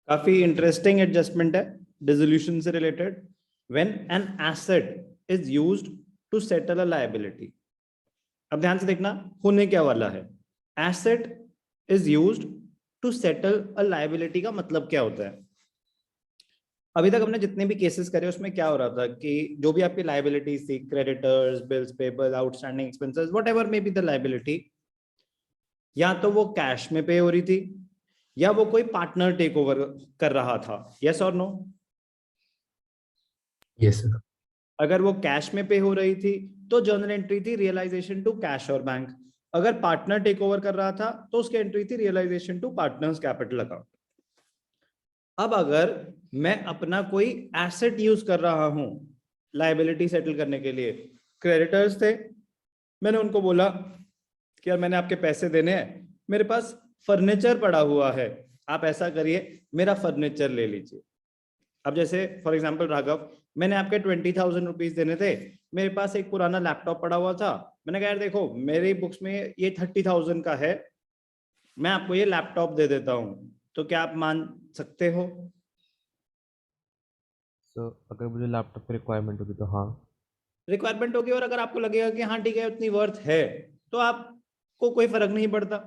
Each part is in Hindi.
काफी इंटरेस्टिंग एडजस्टमेंट है डिसोल्यूशन से रिलेटेड। When an asset is used to settle a liability. अब ध्यान से देखना होने क्या वाला है। Asset is used to settle a liability का मतलब क्या होता है। अभी तक हमने जितने भी केसेस करे उसमें क्या हो रहा था कि जो भी आपकी लायबिलिटीज थी, creditors, bills payable, outstanding expenses, whatever may be the liability, या तो वो कैश में पे हो रही थी या वो कोई पार्टनर टेक ओवर कर रहा था। यस और नो? Yes sir. अगर वो कैश में पे हो रही थी तो जर्नल एंट्री थी रियलाइजेशन टू कैश और बैंक। अगर पार्टनर टेक ओवर कर रहा था तो उसकी एंट्री थी realisation to partners capital account. अब अगर मैं अपना कोई एसेट यूज कर रहा हूं लायबिलिटी सेटल करने के लिए, क्रेडिटर्स थे, मैंने उनको बोला कि यार मैंने आपके पैसे देने हैं, मेरे पास फर्नीचर पड़ा हुआ है, आप ऐसा करिए मेरा फर्नीचर ले लीजिए। अब जैसे फॉर एग्जांपल राघव, मैंने आपके 20,000 रुपीज देने थे, मेरे पास एक पुराना लैपटॉप पड़ा हुआ था, मैंने कहा यार देखो मेरी बुक्स में ये 30,000 का है, मैं आपको ये लैपटॉप दे देता हूँ, तो क्या आप मान सकते हो? सो अगर मुझे लैपटॉप की रिक्वायरमेंट होगी तो हाँ। रिक्वायरमेंट होगी, और अगर आपको लगेगा कि हाँ ठीक है उतनी वर्थ है, तो आपको कोई फर्क नहीं पड़ता।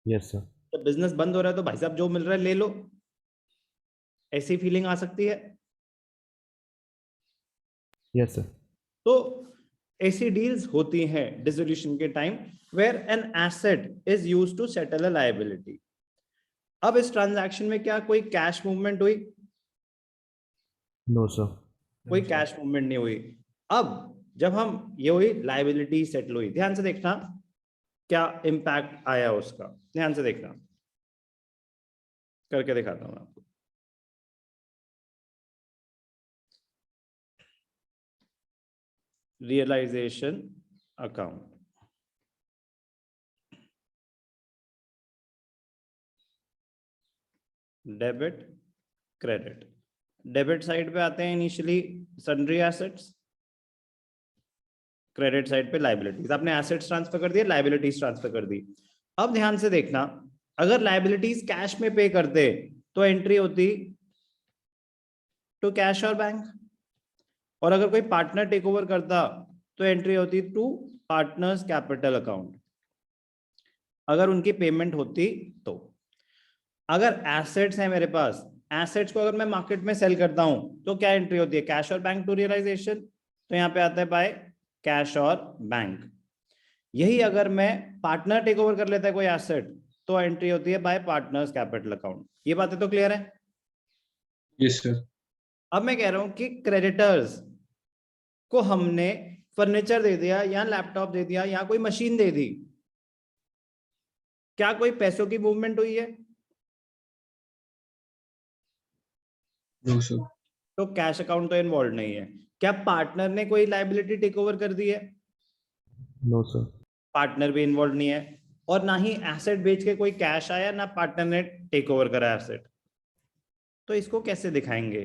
Yes sir. जब बिजनेस बंद हो रहा है तो भाई साहब जो मिल रहा है ले लो, ऐसी फीलिंग आ सकती है। Yes sir. तो ऐसी डील्स होती हैं डिसोल्यूशन के time, where an asset is used to settle a liability. अब इस ट्रांजैक्शन में क्या कोई कैश मूवमेंट हुई? No sir. कोई कैश मूवमेंट नहीं हुई। अब जब हम ये हुई लायबिलिटी सेटल हुई, ध्यान से देखना क्या इंपैक्ट आया उसका, ध्यान से देखना, करके दिखाता हूं आपको। Realisation account, debit, credit. Debit side पे आते हैं initially sundry assets, credit side पे लायबिलिटीज। आपने एसेट्स ट्रांसफर कर दिए, लायबिलिटीज ट्रांसफर कर दी। अब ध्यान से देखना, अगर लायबिलिटीज कैश में पे करते तो एंट्री होती टू कैश और बैंक, और अगर कोई पार्टनर टेक ओवर करता तो एंट्री होती टू पार्टनर्स कैपिटल अकाउंट, अगर उनकी पेमेंट होती तो। अगर एसेट्स है मेरे पास, एसेट्स को अगर मैं मार्केट में सेल करता हूं तो क्या एंट्री होती है? कैश और बैंक टू रियलाइजेशन, तो यहां पे आता है बाय कैश और बैंक। यही अगर मैं पार्टनर टेक ओवर कर लेता है कोई एसेट तो एंट्री होती है बाय पार्टनर्स कैपिटल अकाउंट। ये बातें तो क्लियर है? Yes sir. अब मैं कह रहा हूं कि क्रेडिटर्स को हमने फर्नीचर दे दिया या लैपटॉप दे दिया या कोई मशीन दे दी, क्या कोई पैसों की मूवमेंट हुई है? No sir. तो कैश अकाउंट तो इन्वॉल्व नहीं है। क्या पार्टनर ने कोई लायबिलिटी टेक ओवर कर दी है? No sir. पार्टनर भी इन्वॉल्व नहीं है, और ना ही एसेट बेच के कोई कैश आया, ना पार्टनर ने टेक ओवर करा एसेट। तो इसको कैसे दिखाएंगे?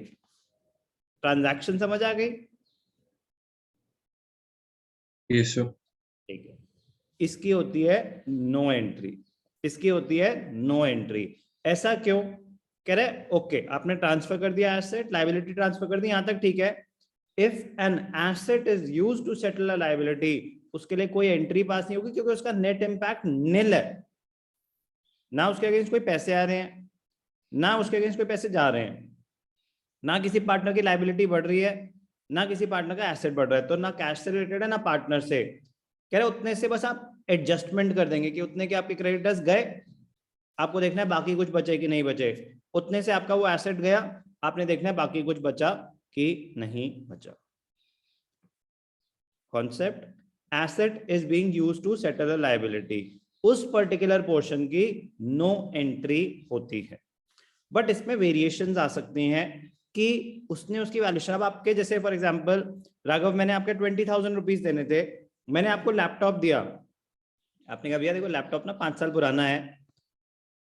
ट्रांजैक्शन समझ आ गई? Yes sir. ठीक है। इसकी होती है नो एंट्री, इसकी होती है नो एंट्री। ऐसा क्यों? कह रहे ओके आपने ट्रांसफर कर दिया एसेट, लायबिलिटी ट्रांसफर कर दी, यहां तक ठीक है। If an asset is used to settle a liability, उसके लिए कोई एंट्री पास नहीं होगी क्योंकि उसका नेट इंपैक्ट निल है। ना उसके अगेंस्ट कोई पैसे आ रहे हैं, ना उसके अगेंस्ट कोई पैसे जा रहे हैं, ना किसी पार्टनर की लायबिलिटी बढ़ रही है, ना किसी पार्टनर का एसेट बढ़ रहा है। तो ना कैश से रिलेटेड है ना पार्टनर से। कह रहे उतने से बस आप एडजस्टमेंट कर देंगे कि उतने के आपके क्रेडिटर्स गए, आपको देखना है बाकी कुछ बचे कि नहीं बचे। उतने से आपका वो एसेट गया, आपने देखना है बाकी कुछ बचा कि नहीं बचा। Concept, asset is being used to settle a liability, उस पर्टिकुलर पोर्शन की नो एंट्री होती है। बट इसमें वेरिएशंस आ सकती हैं कि उसने उसकी वैल्यूएशन, अब आपके जैसे फॉर एग्जांपल राघव, मैंने आपके 20,000 रुपीज देने थे, मैंने आपको लैपटॉप दिया, आपने कहा भैया देखो लैपटॉप ना 5 साल पुराना है,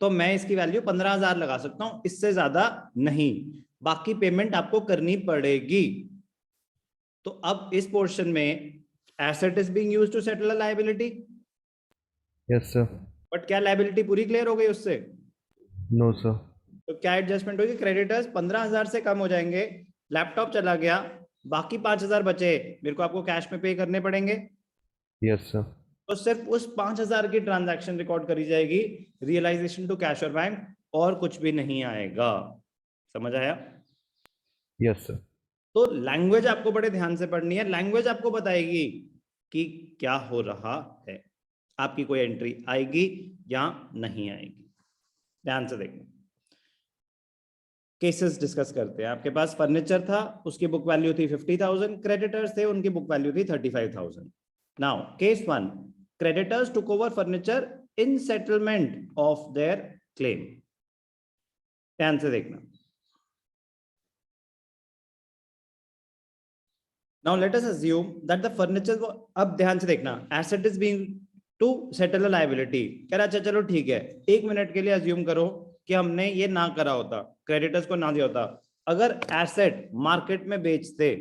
तो मैं इसकी वैल्यू 15,000 लगा सकता हूं, इससे ज्यादा नहीं, बाकी पेमेंट आपको करनी पड़ेगी। तो अब इस पोर्शन में asset is being used to settle a liability, yes sir. But क्या लायबिलिटी पूरी क्लियर हो गई उससे? No sir. तो क्या एडजस्टमेंट होगी? क्रेडिटर्स 15,000 से कम हो जाएंगे, लैपटॉप चला गया, बाकी 5,000 बचे, मेरे को आपको कैश में पे करने पड़ेंगे। Yes sir. तो सिर्फ उस 5,000 की ट्रांजैक्शन रिकॉर्ड करी जाएगी, रियलाइजेशन टू कैश और बैंक, और कुछ भी नहीं आएगा। समझ आया? Yes sir. तो लैंग्वेज आपको बड़े ध्यान से पढ़नी है, लैंग्वेज आपको बताएगी कि क्या हो रहा है, आपकी कोई एंट्री आएगी या नहीं आएगी। ध्यान से देखना। केसेस डिस्कस करते हैं। आपके पास फर्नीचर था, उसकी बुक वैल्यू थी 50,000, क्रेडिटर्स थे, उनकी बुक वैल्यू थी 35,000। Now case 1, creditors took over furniture in settlement of their claim. ध्यान से देखना। Now let us assume that the furniture, अब ध्यान से देखना, asset is being to settle a liability। कह रहा अच्छा चलो ठीक है, 1 मिनट के लिए assume करो कि हमने ये ना करा होता, क्रेडिटर्स को ना दिया होता। अगर एसेट मार्केट में बेचते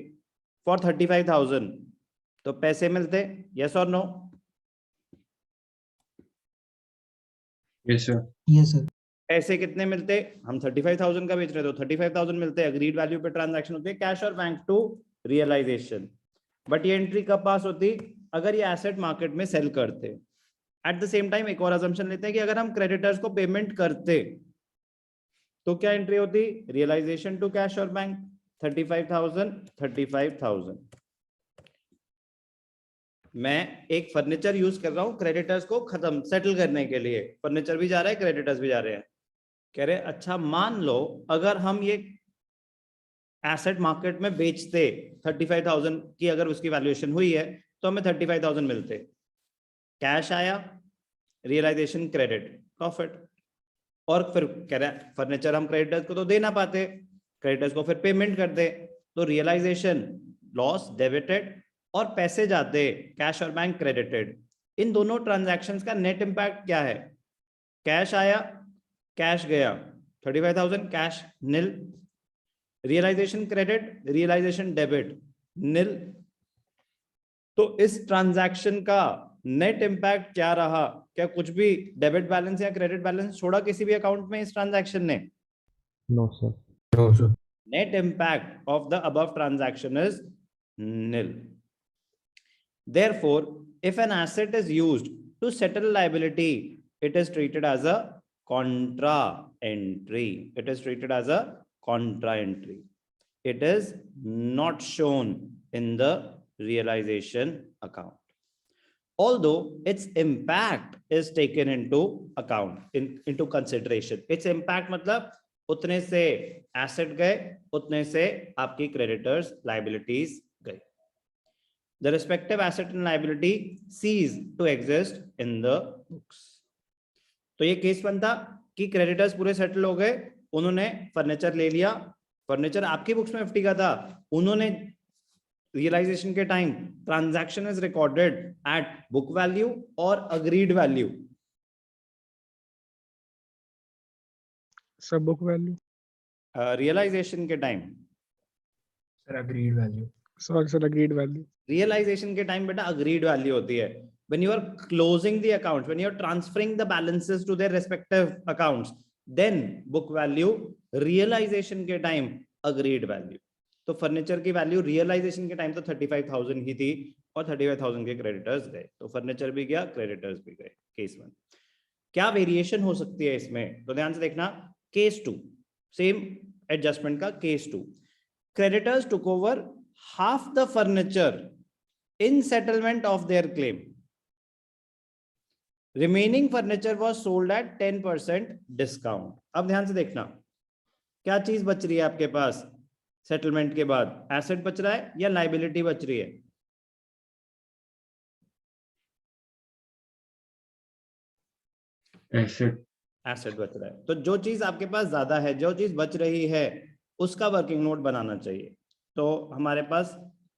फॉर 35,000 तो पैसे मिलते, यस और no? Yes, sir. Yes, sir. पैसे कितने मिलते? हम 35,000 का बेच रहे, तो 35,000 मिलते, अग्रीड वैल्यू पे ट्रांजैक्शन होती है, कैश और बैंक टू रियलाइजेशन। बट ये एंट्री कब पास होती? अगर ये एसेट मार्केट में सेल करते। एट द सेम टाइम एक और अजम्पशन लेते हैं कि अगर हम क्रेडिटर्स को पेमेंट करते तो क्या एंट्री होती? रियलाइजेशन टू कैश और बैंक, 35,000। मैं एक फर्नीचर यूज कर रहा हूं क्रेडिटर्स को खत्म सेटल करने के लिए, फर्नीचर भी जा रहा है, क्रेडिटर्स भी जा रहे हैं। कह रहे अच्छा मान लो अगर हम ये एसेट मार्केट में बेचते 35,000 की, अगर उसकी वैल्यूएशन हुई है तो हमें 35,000 मिलते, कैश आया, रियलाइजेशन क्रेडिट, प्रॉफिट। और फिर कह रहा है फर्नीचर हम क्रेडिटर्स को तो दे ना पाते, क्रेडिटर्स को फिर पेमेंट कर दे, तो रियलाइजेशन लॉस डेबिटेड, और पैसे जाते कैश और बैंक क्रेडिटेड। इन दोनों ट्रांजैक्शंस का नेट इंपैक्ट क्या है? कैश आया, कैश गया, 35,000 कैश निल, रियलाइजेशन क्रेडिट, रियलाइजेशन डेबिट निल। तो इस ट्रांजैक्शन का नेट इंपैक्ट क्या रहा? क्या कुछ भी डेबिट बैलेंस या क्रेडिट बैलेंस छोड़ा किसी भी अकाउंट में इस ट्रांजैक्शन ने? No sir. No, sir. Net impact of the above transaction is nil. Therefore, if an asset is used to settle liability, it is treated as a contra entry. It is treated as a contra entry. It is not shown in the realization account, although its impact is taken into account, into consideration. Its impact मतलब उतने से एसेट गए, उतने से आपकी क्रेडिटर्स लायबिलिटीज गई। The respective asset and liability cease to exist in the books. तो ये केस बनता कि क्रेडिटर्स पूरे सेटल हो गए, उन्होंने फर्नीचर ले लिया, फर्नीचर आपकी बुक्स में 50 का था, उन्होंने रियलाइजेशन के time transaction is recorded at book value और अग्रीड वैल्यू। सब बुक वैल्यू, रियलाइजेशन के time, Sir, agreed value. Sorry sir, agreed value. Realisation के टाइम बेटा अग्रीड वैल्यू होती है। when you are closing the accounts, when you are transferring the balances to their respective accounts, then book value, realization के टाइम agreed value। तो फर्नीचर की वैल्यू रियलाइजेशन के टाइम तो 35,000 ही थी और 35,000 के क्रेडिटर्स गए, तो फर्नीचर भी गया, क्रेडिटर्स भी गए। केस 1। क्या वेरिएशन हो सकती है इसमें? तो ध्यान से देखना। केस 2 सेम एडजस्टमेंट का। Case 2, creditors took over half the furniture in settlement of their claim. Remaining furniture was sold at 10% discount. अब ध्यान से देखना, क्या चीज बच रही है आपके पास सेटलमेंट के बाद? एसेट बच रहा है या लाइबिलिटी बच रही है? Asset. एसेट बच रहा है। तो जो चीज आपके पास ज्यादा है, जो चीज बच रही है, उसका वर्किंग नोट बनाना चाहिए। तो हमारे पास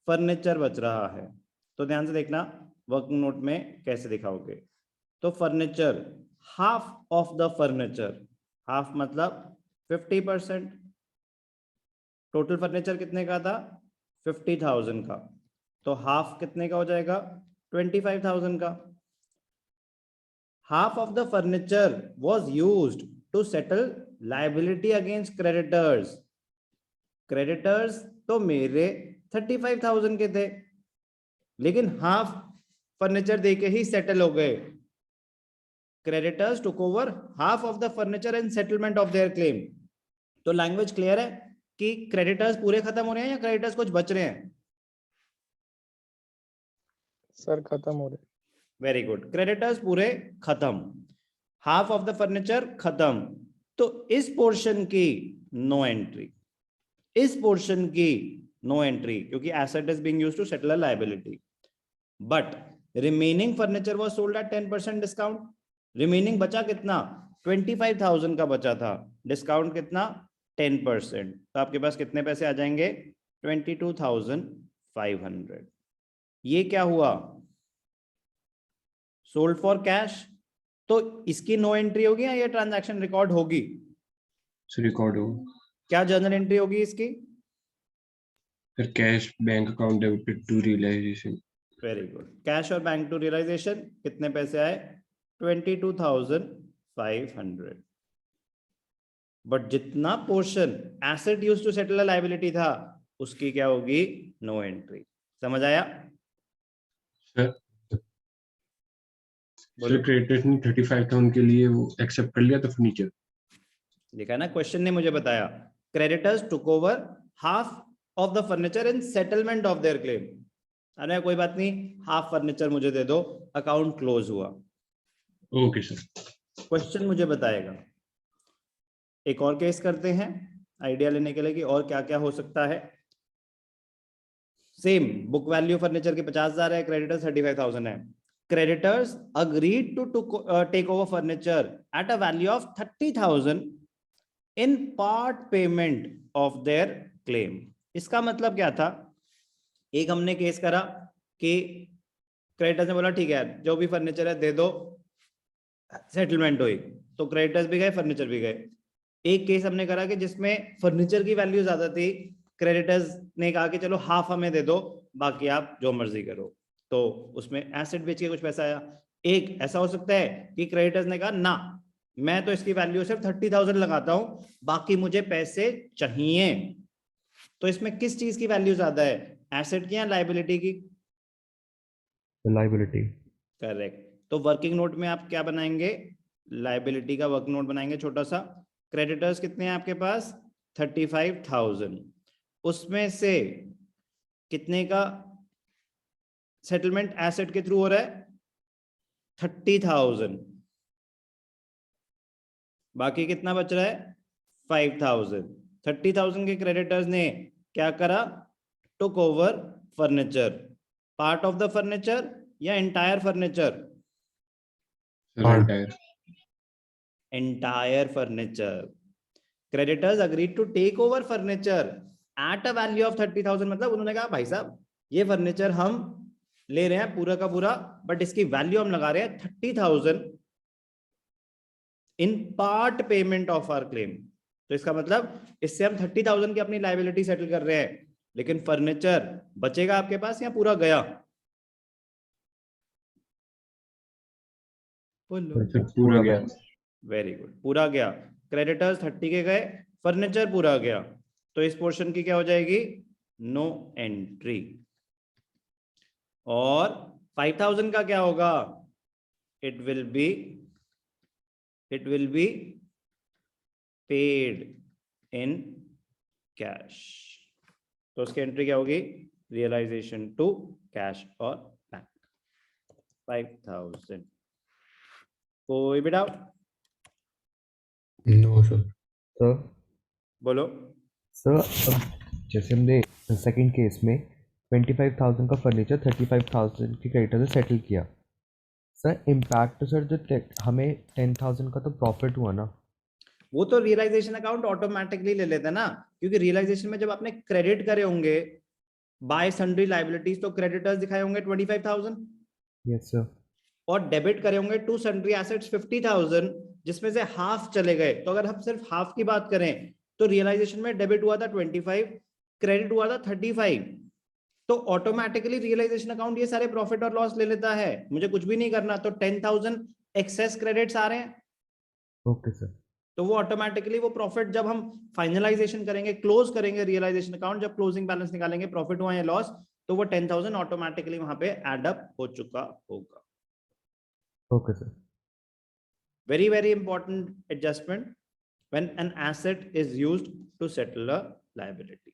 फर्नीचर बच रहा है, तो ध्यान से देखना वर्किंग नोट में कैसे दिखाओगे। तो furniture, half of the furniture, half मतलब 50%। टोटल फर्नीचर कितने का था? 50,000 का, तो हाफ कितने का हो जाएगा? 25,000 का। Half of the furniture was used to settle liability against creditors. Creditors तो मेरे 35,000 के थे, लेकिन हाफ फर्नीचर देके ही सेटल हो गए। Creditors took over half of the furniture and settlement of their claim. तो लैंग्वेज क्लियर है कि क्रेडिटर्स पूरे खत्म हो रहे हैं या क्रेडिटर्स कुछ बच रहे हैं? सर खत्म हो रहे। वेरी गुड, क्रेडिटर्स पूरे खत्म, हाफ ऑफ द फर्नीचर खत्म। तो इस पोर्शन की नो एंट्री, इस पोर्शन की नो एंट्री, क्योंकि asset is being used to settle a liability. But remaining furniture was sold at 10% discount. Remaining बचा कितना? 25,000 का बचा था, डिस्काउंट कितना? 10%। तो आपके पास कितने पैसे आ जाएंगे? 22,500। ये क्या हुआ? Sold for cash. तो इसकी नो एंट्री होगी या ये ट्रांजैक्शन रिकॉर्ड होगी? रिकॉर्ड हो क्या जर्नल एंट्री होगी इसकी? फिर cash bank account debited to realisation. Very good, cash और बैंक टू रियलाइजेशन। कितने पैसे आए? 22,500। बट जितना portion asset used to settle liability था, उसकी क्या होगी? No entry. समझ आया? सर क्रेडिटर्स ने 35,000 के लिए वो एक्सेप्ट कर लिया था फर्नीचर। देखा ना, क्वेश्चन ने मुझे बताया creditors took over half of the furniture in settlement of their claim. अरे कोई बात नहीं, हाफ फर्नीचर मुझे दे दो, अकाउंट क्लोज हुआ। Okay sir. क्वेश्चन मुझे बताएगा। एक और केस करते हैं आइडिया लेने के लिए कि और क्या क्या हो सकता है। सेम बुक वैल्यू फर्नीचर की 50,000 है, क्रेडिटर्स 35,000 है। Creditors agreed to take over furniture at a value of 30,000 in part payment of their claim. इसका मतलब क्या था? एक हमने केस करा कि क्रेडिटर्स ने बोला ठीक है जो भी फर्नीचर है दे दो, सेटलमेंट हुई, तो क्रेडिटर्स भी गए, फर्नीचर भी गए। एक केस हमने करा कि जिसमें फर्नीचर की वैल्यू ज्यादा थी, क्रेडिटर्स ने कहा कि चलो हाफ हमें दे दो, बाकी आप जो मर्जी करो, तो उसमें एसेट बेच के कुछ पैसा आया। एक ऐसा हो सकता है कि क्रेडिटर्स ने कहा ना, मैं तो इसकी वैल्यू सिर्फ 30,000 लगाता हूं, बाकी मुझे पैसे चाहिए। तो इसमें किस चीज की वैल्यू ज्यादा है, एसेट की या लायबिलिटी की? लाइबिलिटी। करेक्ट। तो वर्किंग नोट में आप क्या बनाएंगे? लायबिलिटी का वर्किंग नोट बनाएंगे छोटा सा। क्रेडिटर्स कितने हैं आपके पास? 35,000। उसमें से कितने का सेटलमेंट एसेट के थ्रू हो रहा है? 30,000। बाकी कितना बच रहा है? 5,000। 30,000 के क्रेडिटर्स ने क्या करा? Took over furniture, part of the furniture या entire furniture? Entire furniture. Creditors agreed to take over furniture at a value of 30,000। मतलब उन्होंने कहा भाई साहब ये फर्नीचर हम ले रहे हैं पूरा का पूरा, बट इसकी वैल्यू हम लगा रहे हैं 30,000 in part payment of our claim. तो इसका मतलब इससे हम 30,000 की अपनी लायबिलिटी सेटल कर रहे हैं, लेकिन फर्नीचर बचेगा आपके पास या पूरा गया? बोलो। पूरा गया। वेरी गुड, पूरा गया। क्रेडिटर्स 30 के गए, फर्नीचर पूरा गया, तो इस पोर्शन की क्या हो जाएगी? No entry. और 5,000 का क्या होगा? It will be paid in cash. तो उसकी एंट्री क्या होगी? रियलाइजेशन टू कैश और बैंक। 5,000। कोई भी डाउट? No sir. सर बोलो। सर अब जैसे हमने सेकंड केस में 25,000 का फर्नीचर 35,000 की क्रेडिटर से सेटल किया, सर इम्पैक्ट तो सर जो हमें 10,000 का तो प्रॉफिट हुआ ना, वो तो रियलाइजेशन अकाउंट ऑटोमेटिकली ले लेता है ना, क्योंकि रियलाइजेशन में जब आपने क्रेडिट करे होंगे बाय सन्ड्री लायबिलिटीज, तो क्रेडिटर्स दिखाए होंगे 25,000। Yes sir. और डेबिट करे होंगे टू सन्ड्री एसेट्स 50,000, जिसमें से हाफ चले गए। तो अगर हम सिर्फ हाफ की बात करें तो रियलाइजेशन में डेबिट हुआ था 25, क्रेडिट हुआ था 35। तो ऑटोमेटिकली रियलाइजेशन अकाउंट ये सारे प्रॉफिट और लॉस ले लेता है, मुझे कुछ भी नहीं करना। तो 10,000 एक्सेस क्रेडिट्स आ रहे हैं। Okay sir. तो वो ऑटोमेटिकली वो प्रॉफिट जब हम फाइनलाइजेशन करेंगे, क्लोज करेंगे रियलाइजेशन अकाउंट, जब क्लोजिंग बैलेंस निकालेंगे प्रॉफिट हुआ या लॉस, तो वो 10,000 ऑटोमेटिकली वहां पे एड अप हो चुका होगा। Okay sir. Very important adjustment when an asset is used to settle a liability.